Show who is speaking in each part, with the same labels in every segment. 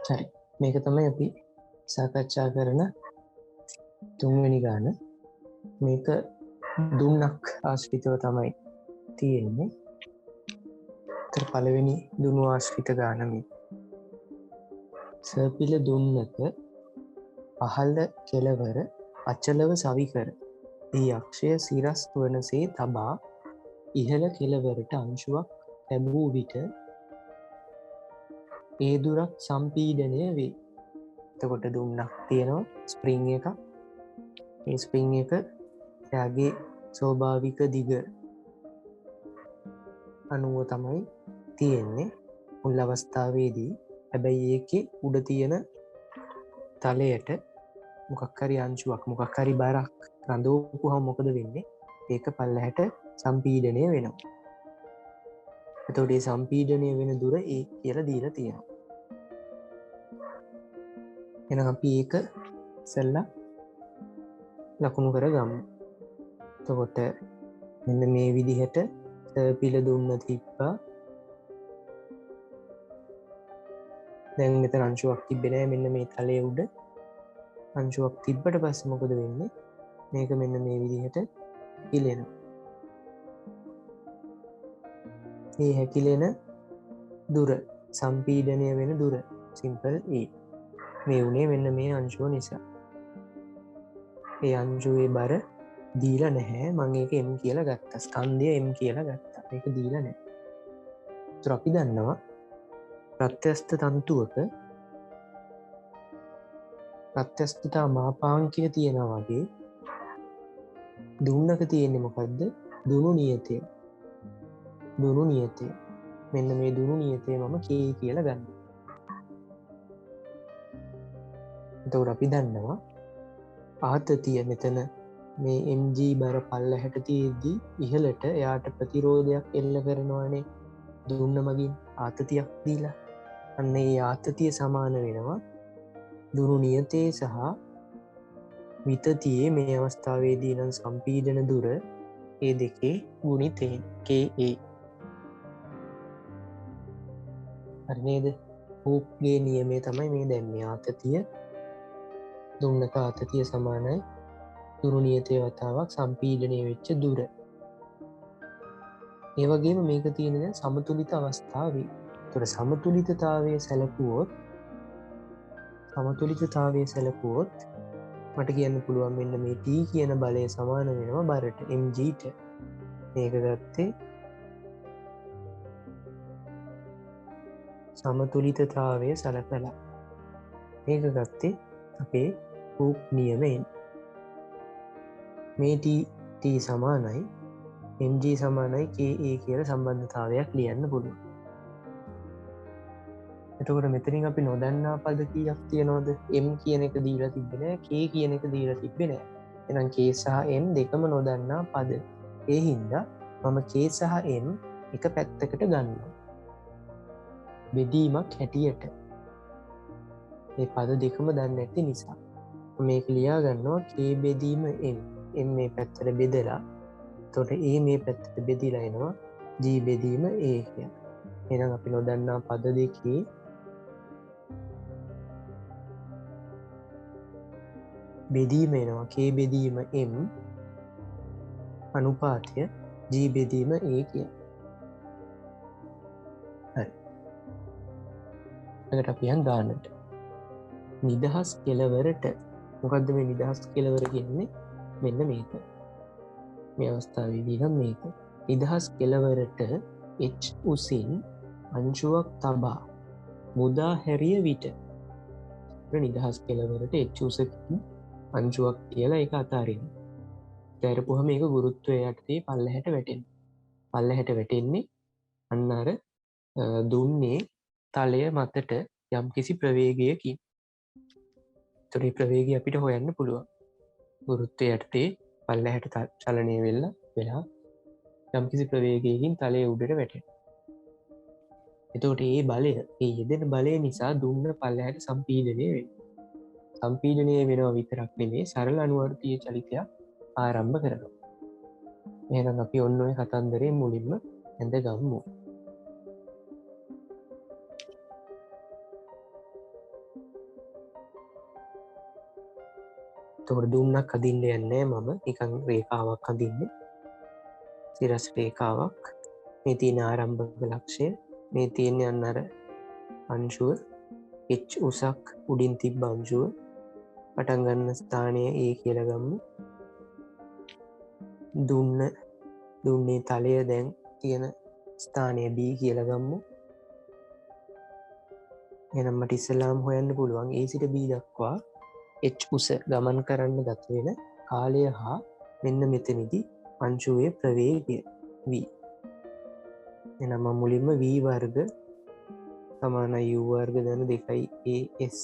Speaker 1: හරි. මේක තමයි අපි සාකච්ඡා කරන තුන්වෙනි ගාන. මේක දුන්නක් ආශ්‍රිතව තමයි තියෙන්නේ. ඒතර පළවෙනි දුනු ආශ්‍රිත ගාන මේ. සර්පිල දුන්නක පහළ කෙළවර අචලව සවි කර ඒ අක්ෂය සිරස් වනසේ තබා ඉහළ කෙළවරට අංශුවක් ලැබූ විට ඒ දුරක් සම්පීඩනය වේ. එතකොට දුන්නක් තියෙනවා ස්ප්‍රිං එක. ඒ ස්ප්‍රිං එක එයාගේ ස්වභාවික දිග අනුව තමයි තියෙන්නේ මුල් අවස්ථාවේදී. හැබැයි ඒකේ උඩ තියෙන තලයට මොකක් හරි අංශුවක් මොකක් හරි බරක් රඳවපුවහම මොකද වෙන්නේ? ඒක පල්ලහැට සම්පීඩනය වෙනවා. එතකොට මේ සම්පීඩනය වෙන දුර ඒ කියලා දීලා තියෙනවා. එහෙනම් අපි ඒක ඉස්සෙල්ලා ලකුණු කරගමු. එතකොට මෙන්න මේ විදිහට සර්පිල දුන්න තිබ්බා. දැන් මෙතන අංශුවක් තිබ්බේ නැහැ. මෙන්න මේ තලයේ උඩ අංශුවක් තිබ්බට පස්සේ මොකද වෙන්නේ? මේක මෙන්න මේ විදිහට හැකිලෙනවා. මේ හැකිලෙන දුර සම්පීඩනය වෙන දුර සිම්පල් A. මේ උනේ මෙන්න මේ අංශුව නිසා. ඒ අංශුවේ බර දීලා නැහැ. මම ඒක m කියලා ගත්තා. ස්කන්ධය m කියලා ගත්තා. මේක දීලා නැහැ. ඒතර අපි දන්නවා ප්‍රත්‍යස්ත තන්තුවක ප්‍රත්‍යස්තතා මාපාංකය තියෙනවා වගේ දුන්නක තියෙන්නේ මොකද්ද? දුනු නියතය. දුනු නියතය. මෙන්න මේ දුනු නියතය මම k කියලා ගන්නවා. එතකොට අපි දන්නවා ආතතිය මෙතන මේ mg බර පල්ලහැට තියෙද්දී ඉහළට එයාට ප්‍රතිරෝධයක් එල්ල කරනවානේ දුන්න මගින් ආතතියක් දීලා. අන්න ඒ ආතතිය සමාන වෙනවා දුනු නියතයේ සහ විතතියේ මේ අවස්ථාවේදී නම් සම්පීඩන දුර ඒ දෙකේ ගුණිතයෙන් ka. හරි නේද? හූක්ගේ නියමය තමයි මේ දැම්මේ. ආතතිය දුන්නක ආතතිය සමානයි දුරු නියතය වතාවක් සම්පීඩනය වෙච්ච දුර. ඒ වගේම මේක තියෙන දැන් සමතුලිත අවස්ථාවේ. ඒතර සමතුලිතතාවයේ සැලකුවොත් මට කියන්න පුළුවන් මෙන්න මේ T කියන බලය සමාන වෙනවා බරට mgට. මේක ගත්තේ සමතුලිතතාවය සලකලා. මේක ගත්තේ අපේ හූක් නියමයෙන්. මේ T සමානයි mg සමානයි ka කියලා සම්බන්ධතාවයක් ලියන්න පුළුවන්. එතකොට මෙතනින් අපි නොදන්නා පද කීයක් තියෙනවද? m කියන එක දීලා තිබ්බේ නැහැ, k කියන එක දීලා තිබ්බේ නැහැ. එහෙනම් k සහ m දෙකම නොදන්නා පද. ඒ හින්දා මම k සහ m එක පැත්තකට ගන්නවා. බෙදීමක් හැටියට. මේ පද දෙකම දන්නේ නැති නිසා මේක ලියා ගන්නවා k බෙදීම m. m මේ පැත්තට බෙදලා එතකොට a මේ පැත්තට බෙදිලා එනවා g බෙදීම a කියලා. එහෙනම් අපි නොදන්නා පද දෙකේ බෙදීම එනවා k බෙදීම m අනුපාතය g බෙදීම a කියලා. හරි. ඊට අපි යන් ගන්නට නිදහස් කෙලවරට මොකද්ද මේ නිදහස් කෙලවර කියන්නේ? මෙන්න මේක. මේ අවස්ථාවේදී නම් මේක. නිදහස් කෙලවරට h උසින් අංශුවක් තබා මුදා හැරිය විට නිදහස් කෙලවරට h උසකින් අංශුවක් කියලා ඒක අතාරිනවා. ඊටරපුවම මේක ගුරුත්වය යටතේ පල්ලහැට වැටෙනවා. පල්ලහැට වැටෙන්නේ අන්න අර දුන්නේ තලය මතට යම්කිසි ප්‍රවේගයකින්. ඒතර මේ ප්‍රවේගය අපිට හොයන්න පුළුවන්. ගුරුත්වය යටතේ පල්ලහැට චලනය වෙලා යම්කිසි ප්‍රවේගයකින් තලයේ උඩට වැටෙනවා. එතකොට මේ බලය, මේ යෙදෙන බලය නිසා දුන්න පල්ලහැට සම්පීඩනය වෙනවා. සම්පීඩනය වෙනවා විතරක් නෙමෙයි සරල අනුවර්තීය චලිතයක් ආරම්භ කරනවා. එහෙනම් අපි ඔන්න ඔය කතන්දරේ මුලින්ම ඇඳ ගමු. එතකොට දුන්නක් අදින්න යන්නේ මම නිකන් රේඛාවක් අදින්නේ. සිරස් රේඛාවක්. මේ තියෙන ආරම්භක ලක්ෂය, මේ තියෙන යන්න අර අංශුව h උසක් උඩින් තිබ්බ අංශුව පටන් ගන්න ස්ථානය A කියලා ගමු. දුන්නේ තලය දැන් තියෙන ස්ථානය B කියලා ගමු. එහෙනම් මට ඉස්සෙල්ලාම හොයන්න පුළුවන් A සිට B දක්වා h උස ගමන් කරන්න ගත වෙන කාලය හා මෙන්න මෙතනදී අංශුවේ ප්‍රවේගය v. එහෙනම් මම මුලින්ම v වර්ග සමානයි u වර්ග දැන 2 as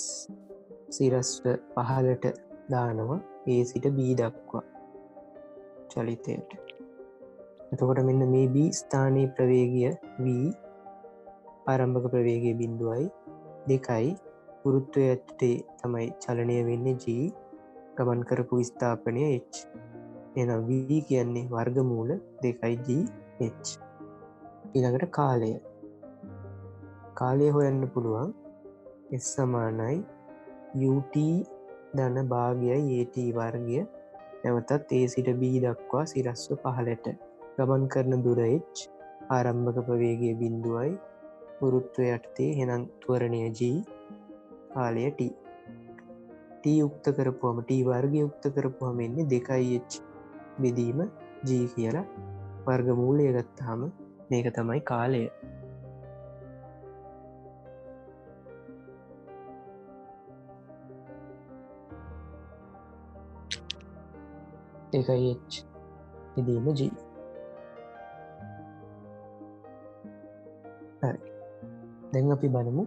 Speaker 1: සිරස්ට පහළට දානවා A සිට B දක්වා චලිතයට. එතකොට මෙන්න මේ B ස්ථානයේ ප්‍රවේගය v, ආරම්භක ප්‍රවේගය 0.2යි, ගුරුත්වය යටතේ තමයි චලනය වෙන්නේ g, ගමන් කරපු විස්ථාපනය h. එහෙනම් v කියන්නේ වර්ගමූල 2g h. ඊළඟට කාලය හොයන්න පුළුවන් s සමානයි ut ධන භාගයයි at වර්ගය. නැවතත් A සිට B දක්වා සිරස්ව පහළට ගමන් කරන දුර h, ආරම්භක ප්‍රවේගය 0යි, ගුරුත්වය යටතේ එහෙනම් ත්වරණය g, කාලය t. t යුක්ත කරපුවම t වර්ගය යුක්ත කරපුවම එන්නේ 2h බෙදීම g කියලා. වර්ගමූලය ගත්තාම මේක තමයි කාලය. h බෙදීම g. හරි. දැන් අපි බලමු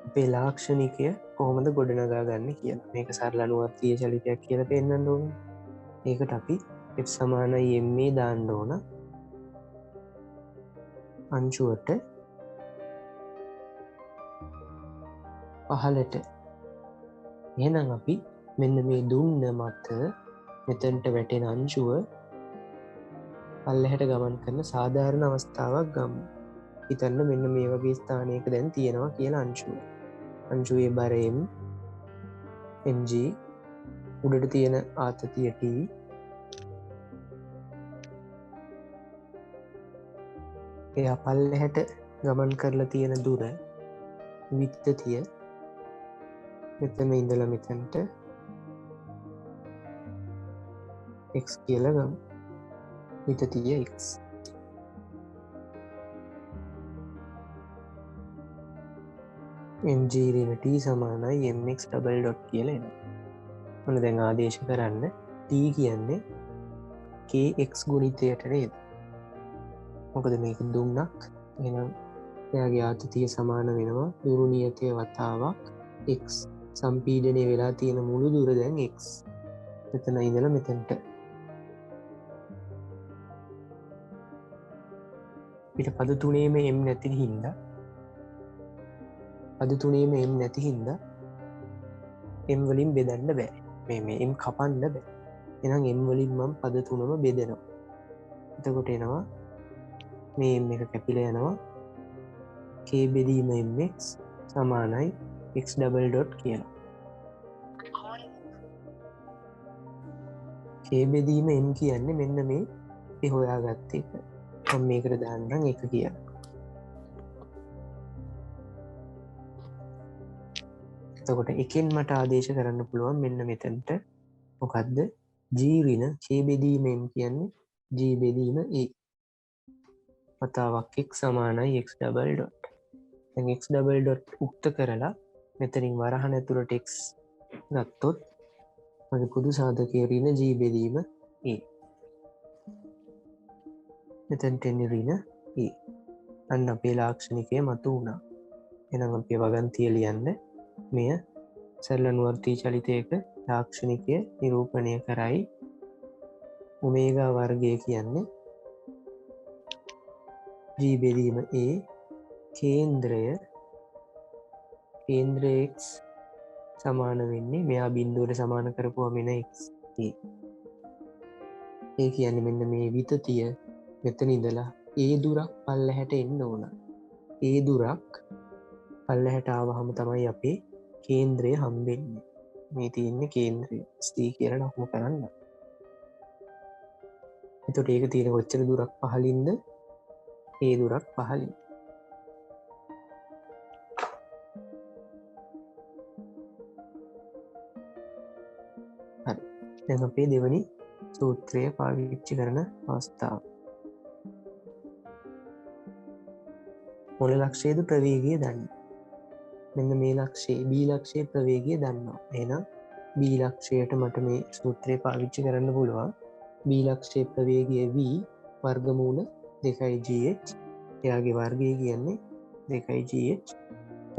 Speaker 1: අපේ ලාක්ෂණිකය කොහොමද ගොඩනගා ගන්න කියලා. මේක සරල අනුවර්තීය චලිතයක් කියලා පෙන්වන්න ඕනේ. ඒකට අපි f සමානයි ma දාන්න ඕන. අංශුවට පහළට. එහෙනම් අපි මෙන්න මේ දුන්න මත මෙතනට වැටෙන අංශුව පල්ලෙහාට ගමන් කරන සාධාරණ අවස්ථාවක් ගමු. හිතන්න මෙන්න මේ වගේ ස්ථානයක දැන් තියෙනවා කියලා අංශුව. අංශුවේ බර m, mg, උඩට තියෙන ආතතිය t, එයා පල්ලෙහාට ගමන් කරලා තියෙන දුර විත්තතිය මෙතන ඉඳලා මෙතනට x කියලා ගමු. විතතිය x. mg ඍණ t සමානයි mx ඩබල් ඩොට් කියලා එනවා. ඔන්න දැන් ආදේශ කරන්න t කියන්නේ kx ගුණිතයට නේද? මොකද මේක දුන්නක්. එහෙනම් එයාගේ ආතතිය සමාන වෙනවා දුරු නියතය වතාවක් x. සම්පීඩනය වෙලා තියෙන මුළු දුර දැන් x. මෙතන ඉඳලා මෙතනට. පිට පද තුනේම m නැති හින්දා m වලින් බෙදන්න බෑ. මේ m කපන්න බෑ. එහෙනම් m වලින් මම පද තුනම බෙදනවා. එතකොට එනවා මේ m එක කැපිලා යනවා. k බෙදීම mx සමානයි x ඩබල් ඩොට් කියලා. k බෙදීම m කියන්නේ මෙන්න මේ අපි හොයාගත්ත එක. මම මේකට දාන්නම් එක කියලා. එතකොට එකෙන් මට ආදේශ කරන්න පුළුවන් මෙන්න මෙතනට මොකද්ද? g ඍණ k බෙදීම m කියන්නේ g බෙදීම a. වතාවක් x සමානයි x ඩබල් ඩොට්. දැන් x ඩබල් ඩොට් උක්ත කරලා මෙතනින් වරහන ඇතුළට x ගත්තොත් මගේ පොදු සාධකයේ ඍණ g බෙදීම a. මෙතනට එන්නේ ඍණ a. අන්න අපේ ලාක්ෂණිකය මතු වුණා. එහෙනම් අපි වගන්තිය ලියන්න. මෙය සරල අනුවර්තී චලිතයක ලාක්ෂණිකය නිරූපණය කරයි. ඔමේගා වර්ගය කියන්නේ g බෙදීම a, කේන්ද්‍රය x සමාන වෙන්නේ මෙයා බිඳුවට සමාන කරපුවා මෙන්න x a. ඒ කියන්නේ මෙන්න මේ විතතිය මෙතන ඉඳලා a දුරක් පල්ලෙහාට එන්න ඕන. a දුරක් පල්ලෙහාට ආවහම තමයි අපේ කේන්ද්‍රය හම්බෙන්නේ. මේ තියෙන්නේ කේන්ද්‍රය C කියලා ලකුණු කරන්න. එතකොට ඒක තියෙන කොච්චර දුරක් පහළින්ද? ඒ දුරක් පහළින්. හරි. දැන් අපේ දෙවනි සූත්‍රය පාවිච්චි කරන අවස්ථාව. මොන ලක්ෂයේද ප්‍රවේගය දන්න. මෙන්න මේ ලක්ෂයේ B ලක්ෂයේ ප්‍රවේගය දන්නවා. එහෙනම් B ලක්ෂයට මට මේ සූත්‍රය පාවිච්චි කරන්න පුළුවන්. B ලක්ෂයේ ප්‍රවේගය v වර්ගමූල 2gh. එයාගේ වර්ගය කියන්නේ 2gh.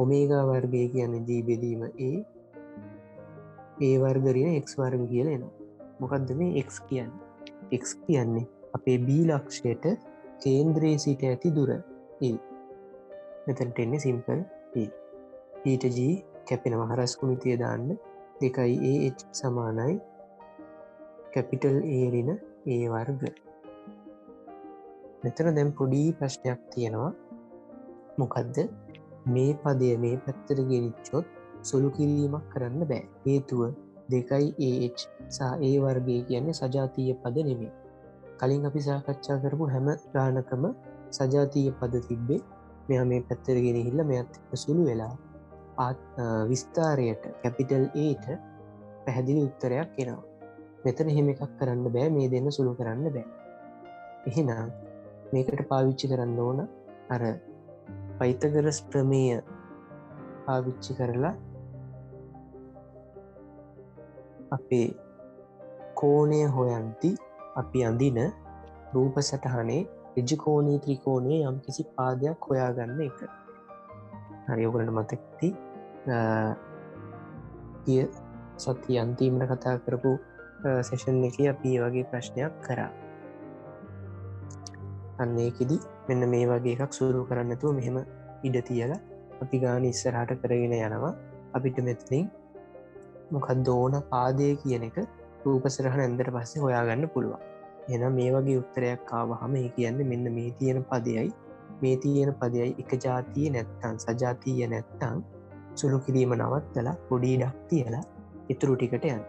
Speaker 1: ඔමේගා වර්ගය කියන්නේ g බෙදීම a. a වර්ග ඍණ x වර්ග කියලා එනවා. මොකද්ද මේ x කියන්නේ? x කියන්නේ අපේ B ලක්ෂයට කේන්ද්‍රයේ සිට ඇති දුර a. මෙතනට එන්නේ සිම්පල් a. ඊට g කැපෙනවා. හරස් කුමිතිය දාන්න 2ah සමානයි කැපිටල් A ඍණ a වර්ග. මෙතන දැන් පොඩි ප්‍රශ්නයක් තියෙනවා. මොකද්ද? මේ පදය මේ පැත්තට ගෙනිච්චොත් සුළු කිරීමක් කරන්න බෑ. හේතුව 2ah සහ a වර්ගය කියන්නේ සජාතීය පද නෙමෙයි. කලින් අපි සාකච්ඡා කරපු හැම ගානකම සජාතීය පද තිබ්බේ. මෙයා මේ පැත්තට ගෙනහිල්ලා මෙයත් එක්ක සුළු වෙලා විස්තාරයට කැපිටල් Aට පැහැදිලි උත්තරයක් එනවා. මෙතන එහෙම එකක් කරන්න බෑ. මේ දෙන්න සුළු කරන්න බෑ. එහෙනම් මේකට පාවිච්චි කරන්න ඕන අර පයිතගරස් ප්‍රමේය පාවිච්චි කරලා අපේ කෝණය හොයන්ති අපි අඳින රූප සටහනේ ඍජුකෝණී ත්‍රිකෝණයේ යම්කිසි පාදයක් හොයාගන්න එක. හරි. ඔයගොල්ලන්ට මතකයි ගිය සතිය අන්තිමට කතා කරපු සෙෂන් එකේ අපි මේ වගේ ප්‍රශ්නයක් කරා. අන්න ඒකෙදි මෙන්න මේ වගේ එකක් සුළු කරන්න නැතුව මෙහෙම ඉඩ තියලා අපි ගාන ඉස්සරහට කරගෙන යනවා. අපිට මෙතනින් මොකක්ද ඕන පාදය කියන එක රූප සටහන ඇඳලා පස්සේ හොයාගන්න පුළුවන්. එහෙනම් මේ වගේ උත්තරයක් ආවහම ඒ කියන්නේ මෙන්න මේ තියෙන පදයයි මේ තියෙන පදයයි එක ජාතිය නැත්තම් සජාතීය නැත්තම් සුළු කිරීම නවත්තලා පොඩි ඉඩක් තියලා ඉතුරු ටිකට යන්න.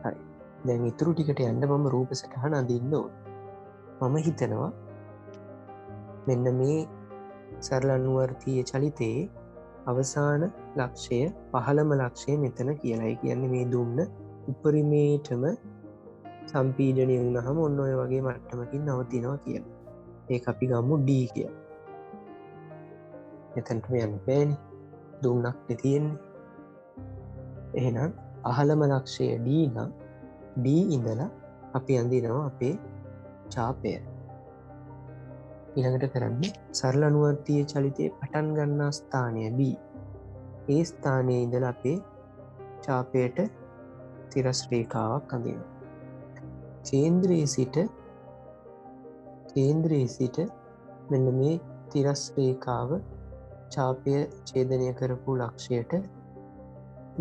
Speaker 1: හරි. දැන් ඉතුරු ටිකට යන්න මම රූප සටහන අඳින්න ඕන. මම හිතනවා මෙන්න මේ සරල අනුවර්තීය චලිතයේ අවසාන ලක්ෂය 15ම ලක්ෂය මෙතන කියලායි කියන්නේ මේ දුන්න උපරිමේටම සම්පීඩනය වුණාම ඔන්න ඔය වගේ මට්ටමකින් නවතිනවා කියලා. ඒක අපි ගමු D කියලා. මෙතනට යන්න බෑනේ. දුන්නක් නේ තියෙන්නේ. එහෙනම් අහලම ලක්ෂය D නම් D ඉඳලා අපි අඳිනවා අපේ ඡාපය. ඊළඟට කරන්නේ සරල අනුවර්තීය චලිතයේ පටන් ගන්නා ස්ථානය B. ඒ ස්ථානයේ ඉඳලා අපේ ඡාපයට තිරස් රේඛාවක් අඳිනවා. කේන්ද්‍රයේ සිට මෙන්න මේ තිරස් රේඛාව ඡාපය ඡේදනය කරපු ලක්ෂයට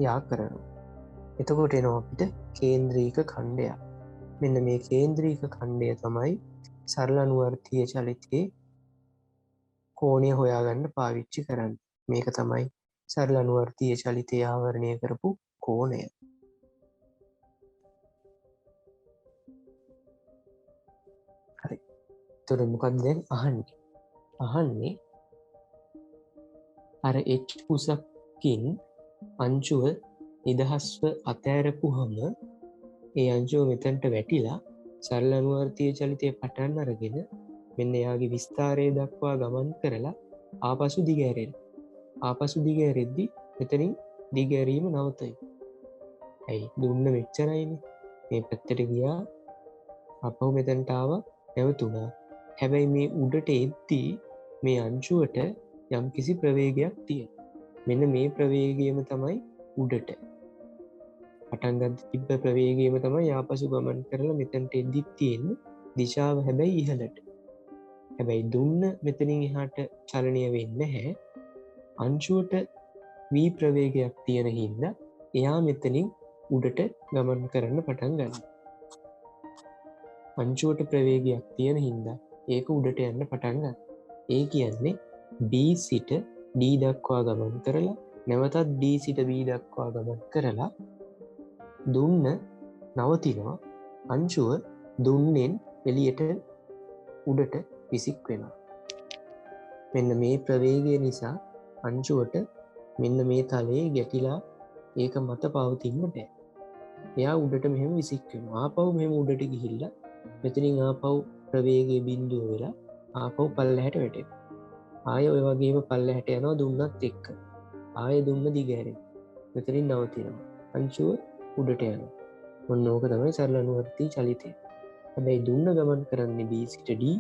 Speaker 1: යා කරනවා. එතකොට එනවා අපිට කේන්ද්‍රීක ඛණ්ඩයක්. මෙන්න මේ කේන්ද්‍රීක ඛණ්ඩය තමයි සරල අනුවර්තීය චලිතයේ කෝණය හොයාගන්න පාවිච්චි කරන්නේ. මේක තමයි සරල අනුවර්තීය චලිතය ආවරණය කරපු කෝණය. හරි. එතකොට මොකක්ද දැන් අහන්නේ? අහන්නේ අර H කුසකින් අංශුව නිදහස්ව අතෑරපුහම ඒ අංශුව මෙතනට වැටිලා සරල අනුවර්තීය චලිතයේ පටන් අරගෙන මෙන්න එයාගේ විස්තරය දක්වා ගමන් කරලා ආපසු දිගෑරෙන. ආපසු දිගෑරෙද්දි මෙතනින් දිගෑරීම නවතයි. ඇයි? දුන්න මෙච්චරයිනේ. මේ පැත්තට ගියා අපහු මෙතනට ආවා නැවතුණා. හැබැයි මේ උඩට එද්දී මේ අංශුවට යම්කිසි ප්‍රවේගයක් තියෙනවා. මෙන්න මේ ප්‍රවේගයම තමයි උඩට පටන් ගන්න තිබ්බ ප්‍රවේගයම තමයි ආපසු ගමන් කරලා මෙතනට එද්දි තියෙන දිශාව හැබැයි ඉහළට. හැබැයි දුන්න මෙතනින් එහාට චලනය වෙන්නේ නැහැ. අංශුවට v ප්‍රවේගයක් තියෙන හින්දා එයා මෙතනින් උඩට ගමන් කරන්න පටන් ගන්නවා. අංශුවට ප්‍රවේගයක් තියෙන හින්දා ඒක උඩට යන්න පටන් ගන්නවා. ඒ කියන්නේ B සිට D දක්වා ගමන් කරලා නැවතත් D සිට B දක්වා ගමන් කරලා දුන්න නවතිනවා. අංශුව දුන්නෙන් එළියට උඩට විසික් වෙනවා. මෙන්න මේ ප්‍රවේගය නිසා අංශුවට මෙන්න මේ තලයේ ගැටිලා ඒක මත පවතින්න බෑ. එයා උඩට මෙහෙම විසික් වෙනවා. ආපහු මෙහෙම උඩට ගිහිල්ලා මෙතනින් ආපහු ප්‍රවේගයේ බිඳුව වෙලා ආපහු පල්ලෙහාට වැටෙනවා. ආයෙ ඔය වගේම පල්ලෙහාට යනවා දුන්නත් එක්ක. ආයෙ දුන්න දිගහැරෙනවා. මෙතනින් නවතිනවා. අංශුව උඩට යනවා. ඔන්න ඕක තමයි සරල අනුවර්තී චලිතය. හැබැයි දුන්න ගමන් කරන්නේ B සිට D,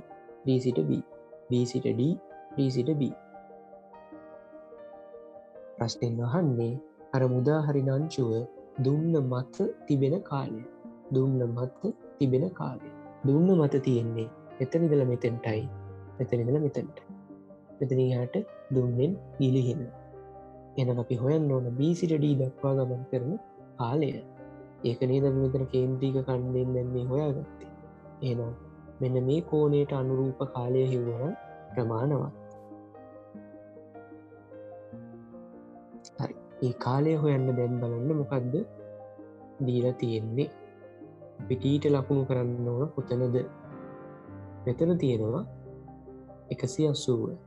Speaker 1: D සිට B, B සිට D, D සිට B. ප්‍රශ්නෙන් අහන්නේ අර මුදාහරින අංශුව දුන්න මත තිබෙන කාලය. දුන්න මත තිබෙන කාලය. දුන්න මත තියෙන්නේ මෙතන ඉඳලා මෙතෙන්ටයි. මෙතන ඉඳලා මෙතෙන්ට. මෙතනින් එහාට දුන්නෙන් ගිලිහෙනවා. එහෙනම් අපි හොයන්න ඕන B සිට D දක්වා ගමන් කරන කාලය. ඒක නේද අපි මෙතන කේන්ද්‍රික ඛණ්ඩයෙන් දැන් මේ හොයාගත්තේ. එහෙනම් මෙන්න මේ කෝණයට අනුරූප කාලය හිවුවනම් ප්‍රමාණවත්. හරි. මේ කාලය හොයන්න දැන් බලන්න මොකද්ද දීලා තියෙන්නේ. අපි T ට ලකුණු කරන්න ඕන කොතනද? මෙතන තියෙනවා 180.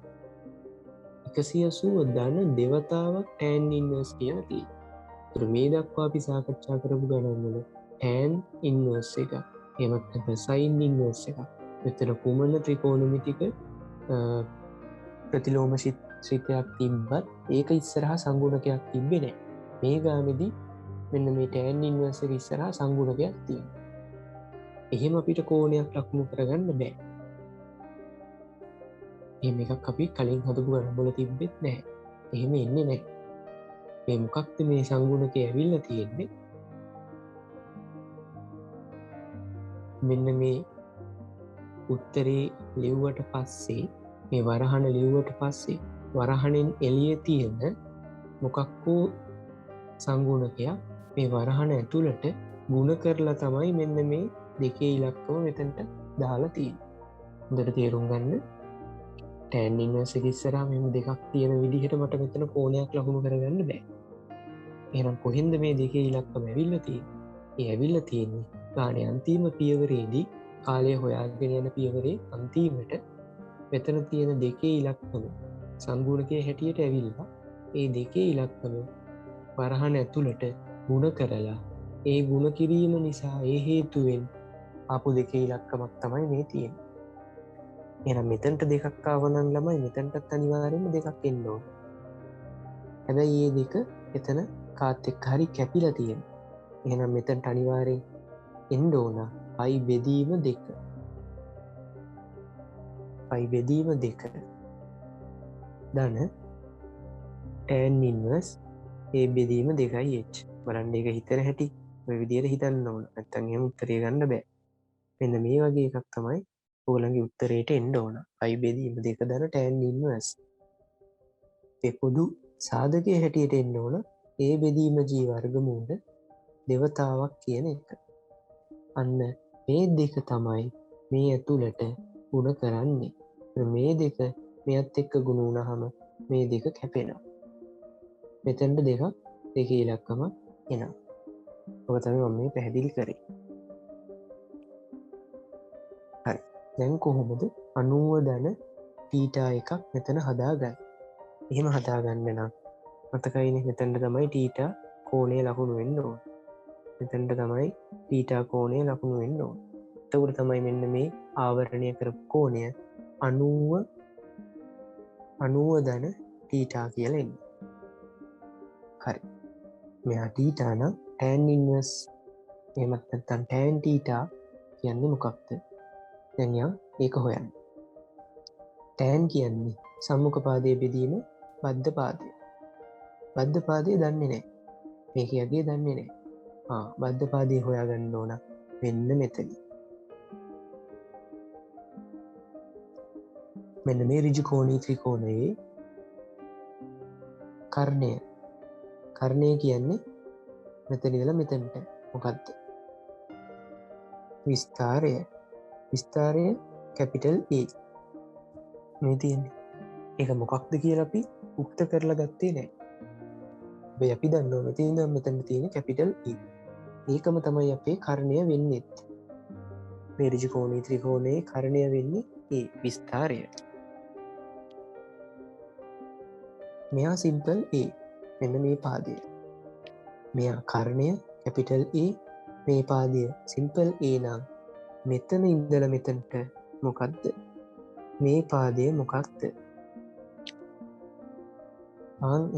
Speaker 1: 180 ධන දෙවතාවක් tan inverse කියලා තියෙනවා. ඒතර මේ දක්වා අපි සාකච්ඡා කරපු ගණන් වල tan inverse එක එහෙමත් නැත්නම් sin inverse එක මෙතන කුමන ත්‍රිකෝණමිතික ප්‍රතිලෝම ශ්‍රිතයක් තිබ්බත් ඒක ඉස්සරහා සංගුණකයක් තිබ්බේ නැහැ. මේ ගාමේදී මෙන්න මේ tan inverse එක ඉස්සරහා සංගුණකයක් තියෙනවා. එහෙම අපිට කෝණයක් ලකුණු කරගන්න බෑ. එහෙම එකක් අපි කලින් හදපු ගණන් වල තිබ්බෙත් නැහැ. එහෙම එන්නේ නැහැ. මේ මොකක්ද මේ සංගුණකේ ඇවිල්ලා තියෙන්නේ? මෙන්න මේ උත්තරේ ලිව්වට පස්සේ මේ වරහන ලිව්වට පස්සේ වරහනෙන් එළියේ තියෙන මොකක් හෝ සංගුණකයක් මේ වරහන ඇතුළට ගුණ කරලා තමයි මෙන්න මේ දෙකේ ඉලක්කම මෙතනට දාලා තියෙන්නේ. හොඳට තේරුම් ගන්න. tan inverse එක ඉස්සරහා මෙහෙම දෙකක් තියෙන විදිහට මට මෙතන කෝණයක් ලකුණු කරගන්න බෑ. එහෙනම් කොහෙන්ද මේ දෙකේ ඉලක්කම ඇවිල්ලා තියෙන්නේ? ඒ ඇවිල්ලා තියෙන්නේ ගානේ අන්තිම පියවරේදී කාලය හොයාගෙන යන පියවරේ අන්තිමට මෙතන තියෙන දෙකේ ඉලක්කම සංගුණකයේ හැටියට ඇවිල්ලා ඒ දෙකේ ඉලක්කම වරහන ඇතුළට ගුණ කරලා ඒ ගුණ කිරීම නිසා ඒ හේතුවෙන් ආපු දෙකේ ඉලක්කමක් තමයි මේ තියෙන්නේ. එහෙනම් මෙතනට දෙකක් ආව නම් ළමයි මෙතනටත් අනිවාර්යයෙන්ම දෙකක් එන්න ඕන. හැබැයි මේ දෙක එතන කාත් එක්ක හරි කැපිලා තියෙනවා. එහෙනම් මෙතනට අනිවාර්යෙන් එන්න ඕන පයි බෙදීම 2. පයි බෙදීම 2 ධන tan inverse a බෙදීම 2h. බලන්න ඒක හිතන හැටි ඔය විදිහට හිතන්න ඕන. නැත්තම් එහෙම උත්තරය ගන්න බෑ. මෙන්න මේ වගේ එකක් තමයි ඕගොල්ලන්ගේ උත්තරේට එන්න ඕන. පයි බෙදීම 2 ධන tan inverse. ඒ පොදු සාධකයේ හැටියට එන්න ඕන a බෙදීම g වර්ගමූල දෙවතාවක් කියන එක. අන්න මේ දෙක තමයි මේ ඇතුළට ගුණ කරන්නේ. මේ දෙක මෙයත් එක්ක ගුණ වුණාම මේ දෙක කැපෙනවා. මෙතෙන්ට දෙකක් දෙකේ ඉලක්කම එනවා. ඔක තමයි මම මේ පැහැදිලි කරේ. හරි. දැන් කොහොමද 90 ධන θ එකක් මෙතන හදාගන්නේ? එහෙම හදාගන්න නම් මතකයිනේ මෙතනට තමයි θ කෝණය ලකුණු වෙන්න ඕන. මෙතනට තමයි θ කෝණය ලකුණු වෙන්න ඕන. එතකොට තමයි මෙන්න මේ ආවරණය කරපු කෝණය 90 ධන θ කියලා එන්නේ. හරි. මෙහා θ නම් tan inverse එහෙමත් නැත්නම් tan θ කියන්නේ මොකක්ද? දැන් යා ඒක හොයන්න. tan කියන්නේ සම්මුඛ පාදයේ බෙදීම බද්ධ පාදය. බද්ධ පාදය දන්නේ නැහැ. මේක යගේ දන්නේ නැහැ. බද්ධ පාදය හොයාගන්න ඕන මෙන්න මෙතන. මෙන්න මේ ඍජු කෝණී ත්‍රිකෝණයේ කර්ණය කියන්නේ මෙතන ඉඳලා මෙතනට මොකද්ද? විස්තාරය කැපිටල් A මේ තියෙන්නේ. ඒක මොකක්ද කියලා අපි උක්ත කරලා ගත්තේ නැහැ. අපි දන්නවා මෙතන මෙතන තියෙන කැපිටල් E. ඒකම තමයි අපේ කරණය වෙන්නේ. මේ ඍජු කෝණී ත්‍රිකෝණයේ කරණය වෙන්නේ ඒ විස්තරය. මෙයා සිම්පල් A. මෙන්න මේ පාදය. මෙයා කරණය කැපිටල් A. මේ පාදය සිම්පල් A නම් මෙතන ඉඳලා මෙතනට මොකක්ද? මේ පාදය මොකක්ද?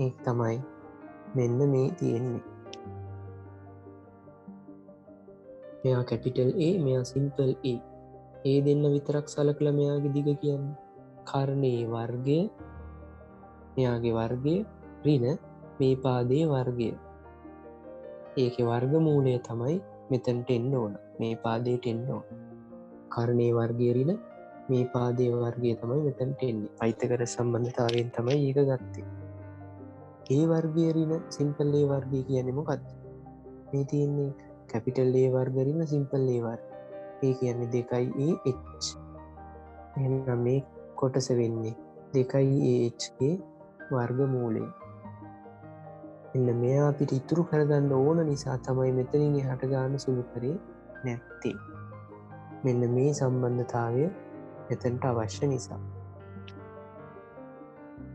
Speaker 1: ඒක තමයි මෙන්න මේ තියෙන්නේ. මෙයා කැපිටල් A, මෙයා සිම්පල් A. ඒ දෙන්න විතරක් සලකලා මෙයාගේ දිග කියන්නේ කර්ණයේ වර්ගය, මෙයාගේ වර්ගය ඍණ මේ පාදයේ වර්ගය. ඒකේ වර්ගමූලය තමයි මෙතනට එන්න ඕන. මේ පාදයට එන්න ඕන. කර්ණයේ වර්ගය ඍණ මේ පාදයේ වර්ගය තමයි මෙතනට එන්නේ. පයිතගොරස් සම්බන්ධතාවයෙන් තමයි ඒක ගත්තේ. ඒ වර්ගය ඍණ සිම්පල් A වර්ගය කියන්නේ මොකක්ද? මේ තියෙන්නේ කැපිටල් A වර්ග ඍණ සිම්පල් A වර්ග. ඒ කියන්නේ 2AH. එහෙනම් මේ කොටස වෙන්නේ 2AH ගේ වර්ගමූලය. එන්න මෙයා අපිට ඉතුරු කරගන්න ඕන නිසා තමයි මෙතනින් එහාට ගන්න සුළු කරේ නැත්තේ. මෙන්න මේ සම්බන්ධතාවය මෙතනට අවශ්‍ය නිසා.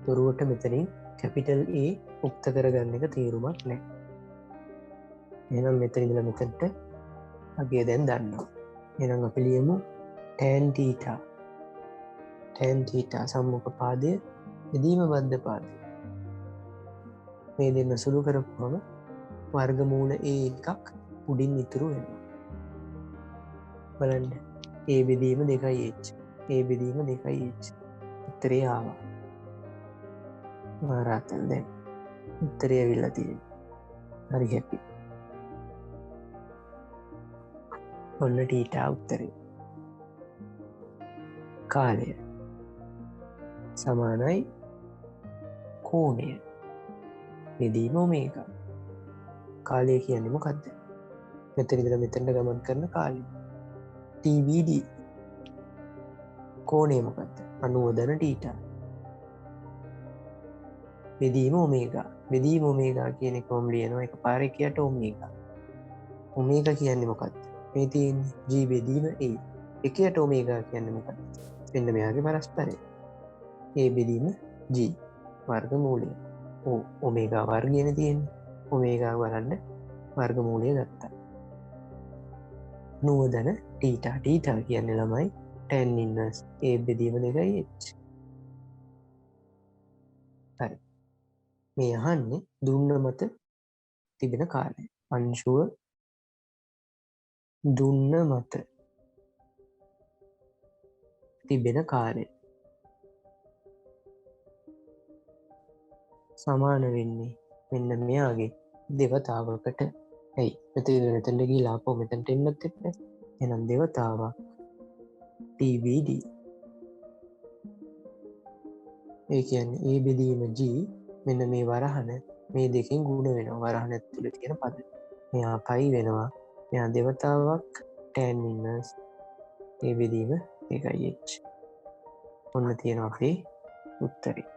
Speaker 1: තොරුවට මෙතනින් කැපිටල් A උක්ත කරගන්න එක තේරුමක් නැහැ. එහෙනම් මෙතන ඉඳලා මෙතනට අගය දැන් දන්නවා. එහෙනම් අපි ලියමු tan theta. tan theta සම්මුඛ පාදය බෙදීම බද්ධ පාදය. මේ දෙන්න සුළු කරපුවම වර්ගමූල A එකක් උඩින් ඉතුරු වෙනවා. බලන්න. A බෙදීම 2h. A බෙදීම 2h. උත්තරේ ආවා. මාරාතන් දැන් උත්තරේ ඇවිල්ලා තියෙනවා. හරි හැපි. ඔන්න ටීටා උත්තරේ. කාලය සමානයි කෝණය බෙදීම ඔමේගා. කාලය කියන්නේ මොකක්ද? මෙතන ඉඳලා මෙතනට ගමන් කරන කාලය. TBD. කෝණය මොකක්ද? 90 ධන ටීටා. බෙදීම ඔමේගා. බෙදීම ඔමේගා කියන එක කොහොම ලියනවා? එකපාරේ කියට ඔමේගා. ඔමේගා කියන්නේ මොකක්ද? මේ තියෙන්නේ G බෙදීම A. එකයට ඔමේගා කියන්නේ මොකක්ද? මෙන්න මෙයාගේ පරස්පරය. A බෙදීම G වර්ගමූලය. ඔමේගා වර්ගයනේ තියෙන්නේ. ඔමේගා බලන්න වර්ගමූලය ගත්තා. 90 ධන ටීටා. ටීටා කියන්නේ ළමයි tan inverse A බෙදීම 2h. හරි. මේ අහන්නේ දුන්න මත තිබෙන කාලය. අංශුව දුන්න මත තිබෙන කාලය සමාන වෙන්නේ මෙන්න මෙයාගේ දෙවතාවකට. ඇයි මෙතනට ගිහිලා ආපහු මෙතනට එන්නත් එපා. එහෙනම් දෙවතාවක් TBD. ඒ කියන්නේ A බෙදීම G මෙන්න මේ වරහන මේ දෙකෙන් ගුණ වෙනවා. වරහන ඇතුළේ තියෙන පද. මෙයා පයි වෙනවා. මෙයා දෙවතාවක් tan inverse A බෙදීම 2h. ඔන්න තියෙනවා අපේ උත්තරේ.